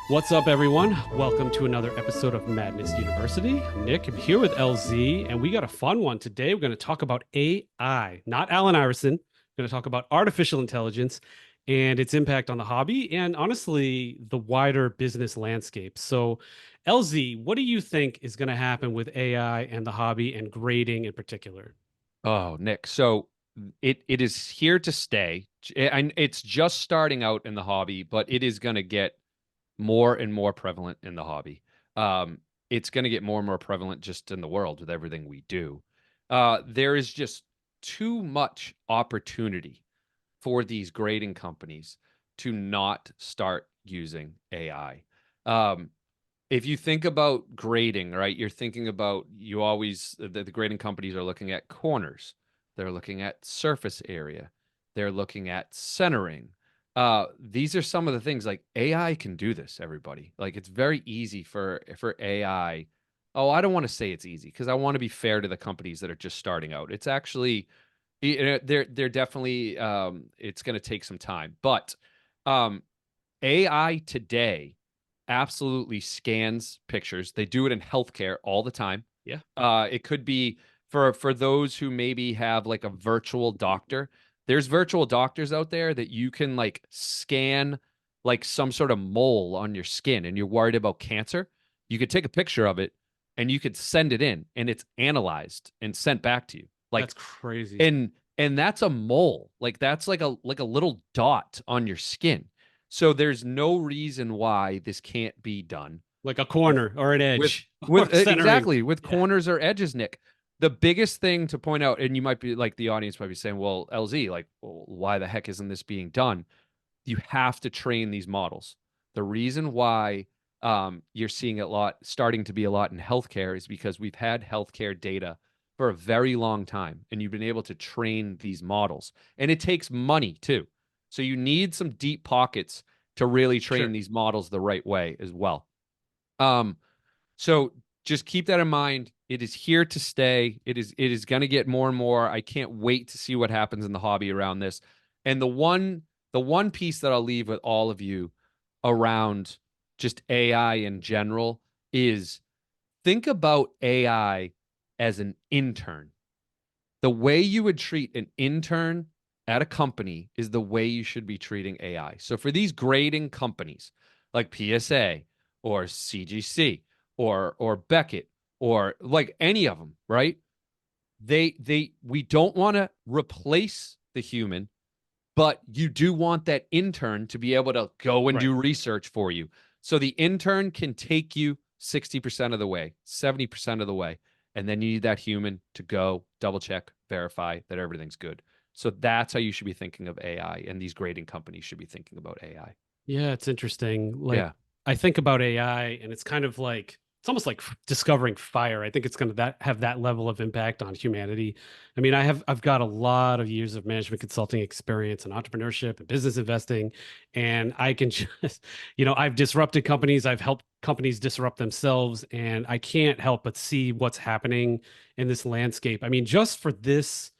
What's up, everyone? Welcome to another episode of Madness University. Nick, I'm here with LZ, and we got a fun one today. We're going to talk about AI, not Allen Iverson. We're going to talk about artificial intelligence and its impact on the hobby and honestly, the wider business landscape. So, LZ, what do you think is going to happen with AI and the hobby and grading in particular? Oh, Nick. So it is here to stay. And it's just starting out in the hobby, but it is going to get more and more prevalent in the hobby. It's going to get more and more prevalent just in the world with everything we do. There is just too much opportunity for these grading companies to not start using AI. Um, if you think about grading, right, you're thinking about you always the grading companies are looking at corners, they're looking at surface area, they're looking at centering. These are some of the things like AI can do this, everybody. Like it's very easy for AI. Oh, I don't want to say it's easy because I want to be fair to the companies that are just starting out. It's actually they're definitely it's going to take some time, but um, AI today absolutely scans pictures. They do it in healthcare all the time. Yeah. It could be for those who maybe have like a virtual doctor. There's virtual doctors out there that you can like scan like some sort of mole on your skin and you're worried about cancer. You could take a picture of it and you could send it in and it's analyzed and sent back to you. That's Like crazy. and that's a mole. Like that's like a little dot on your skin. So there's no reason why this can't be done Like a corner or an with edge or with centering. exactly with Yeah. corners or edges, Nick. The biggest thing to point out, and you might be like the audience might be saying, "Well, LZ, like, well, why the heck isn't this being done?" You have to train these models. The reason why you're seeing a lot starting to be a lot in healthcare is because we've had healthcare data for a very long time, and you've been able to train these models, and it takes money too. So you need some deep pockets to really train Sure. these models the right way as well. Um, so just keep that in mind. It is here to stay. It is going to get more and more. I can't wait to see what happens in the hobby around this. And the one piece that I'll leave with all of you around just AI in general is think about AI as an intern. The way you would treat an intern at a company is the way you should be treating AI. So for these grading companies like PSA or CGC or Beckett or like any of them, right? They we don't want to replace the human, but you do want that intern to be able to go and Right. do research for you. So the intern can take you 60% of the way, 70% of the way. And then you need that human to go double check, verify that everything's good. So that's how you should be thinking of AI, and these grading companies should be thinking about AI. Yeah, it's interesting. Like Yeah. I think about AI and it's kind of like it's almost like discovering fire. I think it's going to have that level of impact on humanity. I mean, I've got a lot of years of management consulting experience and entrepreneurship and business investing, and I can just, I've disrupted companies, I've helped companies disrupt themselves, and I can't help but see what's happening in this landscape. I mean, just for this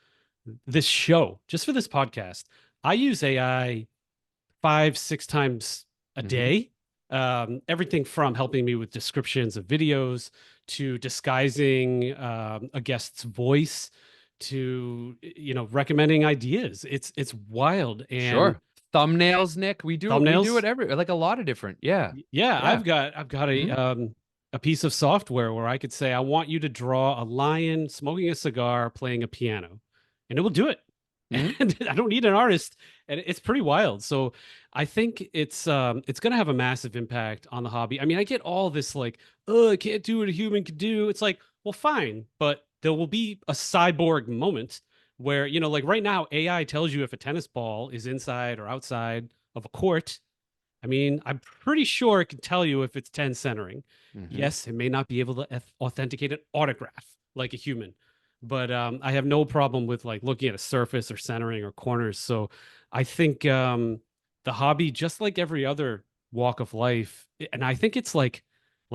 show, just for this podcast, I use AI 5, 6 times a Mm-hmm. day. Everything from helping me with descriptions of videos to disguising a guest's voice to recommending ideas. It's wild and Sure. Thumbnails, Nick. We do thumbnails. it every like a lot of different. Yeah. Yeah, Yeah. I've got Mm-hmm. a piece of software where I could say I want you to draw a lion smoking a cigar playing a piano, and it will do it. Mm-hmm. And I don't need an artist, and it's pretty wild. So I think it's going to have a massive impact on the hobby. I mean, I get all this like, oh, I can't do what a human could do. It's like, well, fine, but there will be a cyborg moment where like right now AI tells you if a tennis ball is inside or outside of a court. I mean, I'm pretty sure it can tell you if it's 10 centering. Mm-hmm. Yes, it may not be able to authenticate an autograph like a human, but I have no problem with like looking at a surface or centering or corners. So I think the hobby, just like every other walk of life, and I think it's like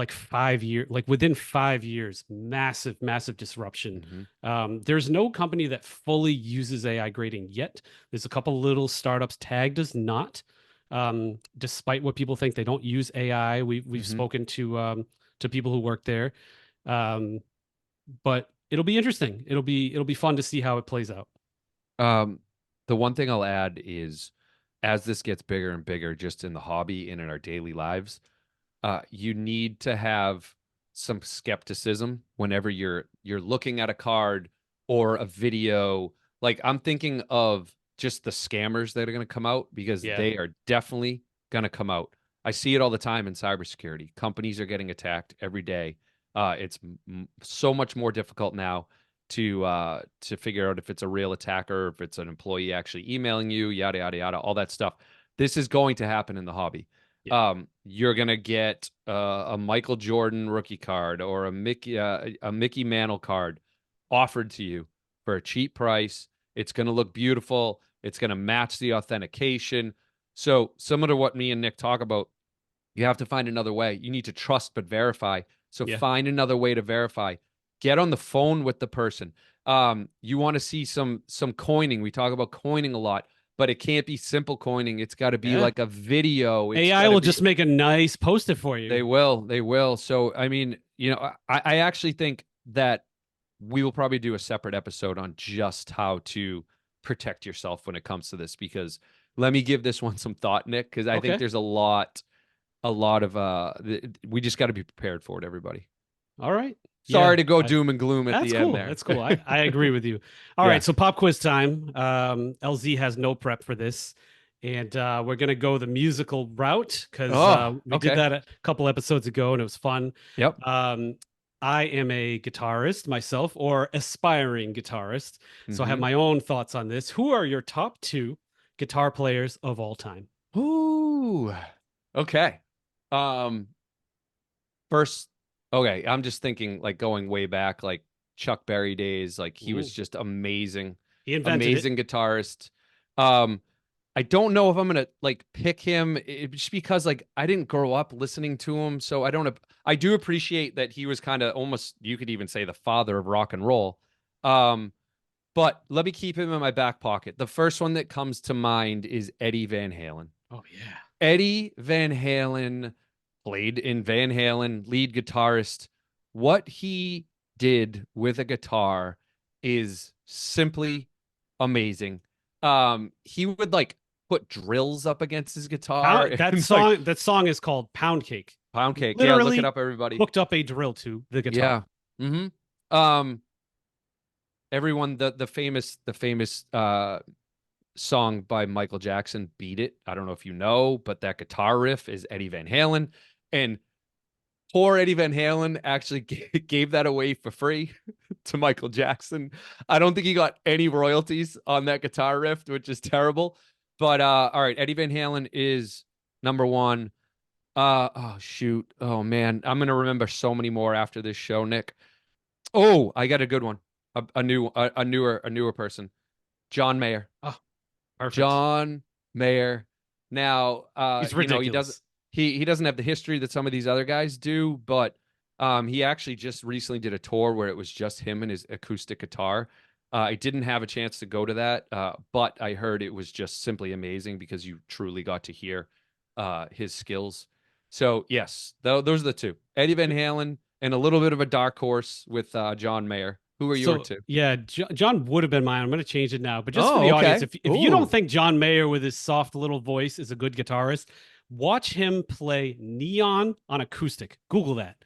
5 years, like within 5 years, massive, massive disruption. Mm-hmm. There's no company that fully uses AI grading yet. There's a couple little startups. Tag does not. Despite what people think, they don't use AI. We've Hmm. spoken to people who work there, um, but it'll be interesting. It'll be fun to see how it plays out. Um, the one thing I'll add is as this gets bigger and bigger, just in the hobby and in our daily lives, you need to have some skepticism whenever you're looking at a card or a video. Like I'm thinking of just the scammers that are going to come out because Yeah, they are definitely going to come out. I see it all the time in cybersecurity. Companies are getting attacked every day. It's so much more difficult now to figure out if it's a real attacker, if it's an employee actually emailing you, yada yada yada, all that stuff. This is going to happen in the hobby. yeah. You're gonna get a Michael Jordan rookie card or a Mickey Mantle card offered to you for a cheap price. It's gonna look beautiful. It's gonna match the authentication. So similar to what me and Nick talk about, you have to find another way. You need to trust but verify. So Yeah. find another way to verify. Get on the phone with the person. You want to see some coining. We talk about coining a lot, but it can't be simple coining. It's got to be Yeah. like a video. It's AI got to will be. just make a nice post-it for you. They will. They will. So I mean, I actually think that we will probably do a separate episode on just how to protect yourself when it comes to this because let me give this one some thought, Nick, because I think Okay. there's a lot of we just got to be prepared for it, everybody. All right. Yeah. Sorry to go doom and gloom at That's the end cool. there. That's cool. I agree with you. All right. Yeah. So pop quiz time. LZ has no prep for this. And we're going to go the musical route because Oh, we did okay. that a couple episodes ago and it was fun. Yep. Um, I am a guitarist myself or aspiring guitarist. So I have Mm-hmm. my own thoughts on this. Who are your top two guitar players of all time? Ooh. Okay. Um, first, okay, I'm just thinking like going way back, like Chuck Berry days, like he was Ooh, just amazing, he invented it. amazing guitarist. Um, I don't know if I'm gonna like pick him just because like I didn't grow up listening to him, so I don't. I do appreciate that he was kind of almost you could even say the father of rock and roll. Um, but let me keep him in my back pocket. The first one that comes to mind is Eddie Van Halen. Oh, yeah. Eddie Van Halen played in Van Halen, lead guitarist. What he did with a guitar is simply amazing. He would like put drills up against his guitar Pound, that and like song is called Pound Cake. pound He cake. Yeah, look it literally up, everybody. hooked up a drill to the guitar. Yeah. Mm-hmm. Everyone, the famous song by Michael Jackson, Beat It. I don't know if you know, but that guitar riff is Eddie Van Halen. And poor Eddie Van Halen actually gave that away for free to Michael Jackson. I don't think he got any royalties on that guitar riff, which is terrible. But all right, Eddie Van Halen is number one. Oh shoot. Oh man, I'm gonna remember so many more after this show, Nick. Oh, I got a good one. A newer person. John Mayer. Oh, perfect. John Mayer. Now, He's he doesn't ridiculous. he doesn't have the history that some of these other guys do, but he actually just recently did a tour where it was just him and his acoustic guitar. I didn't have a chance to go to that, but I heard it was just simply amazing because you truly got to hear his skills. So yes, those are the two: Eddie Van Halen and a little bit of a dark horse with John Mayer. Who are your So two? yeah, John would have been mine. I'm going to change it now, but just for Oh, the audience, okay. if you don't Ooh. think John Mayer with his soft little voice is a good guitarist, watch him play Neon on acoustic. Google that.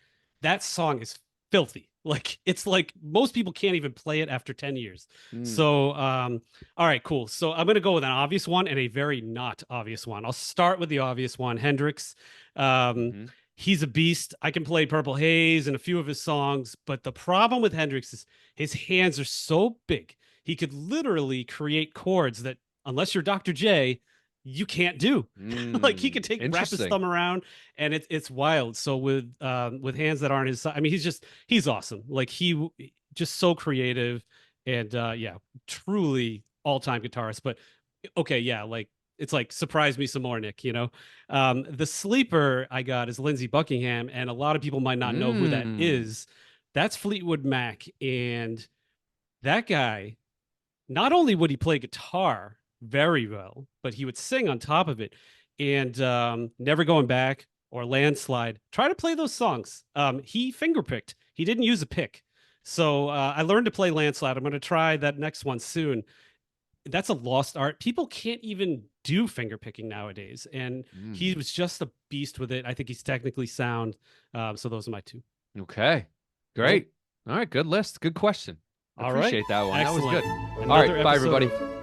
That song is filthy. Like it's like most people can't even play it after 10 years. Mm. So all right, cool. So I'm going to go with an obvious one and a very not obvious one. I'll start with the obvious one, Hendrix. Um Hmm. he's a beast. I can play Purple Haze and a few of his songs, but the problem with Hendrix is his hands are so big. He could literally create chords that, unless you're Dr. J, you can't do. Like he could wrap his Interesting. thumb around, and it's wild. So with hands that aren't his size, I mean, he's awesome. Like just so creative, and yeah, truly all time guitarist. But okay, yeah, like it's like surprise me some more, Nick. The sleeper I got is Lindsey Buckingham, and a lot of people might not know who that Mm. is. That's Fleetwood Mac, and that guy, not only would he play guitar very well, but he would sing on top of it. and Never Going Back or Landslide. Try to play those songs. He fingerpicked. He didn't use a pick. So I learned to play Landslide. I'm going to try that next one soon. That's a lost art. People can't even do finger picking nowadays. And he was just a beast with it. I think he's technically sound. So those are my two. Okay. Great. All right. Good list. Good question. I All right. appreciate that one. Excellent. That was good. Another All right. Bye, episode everybody. of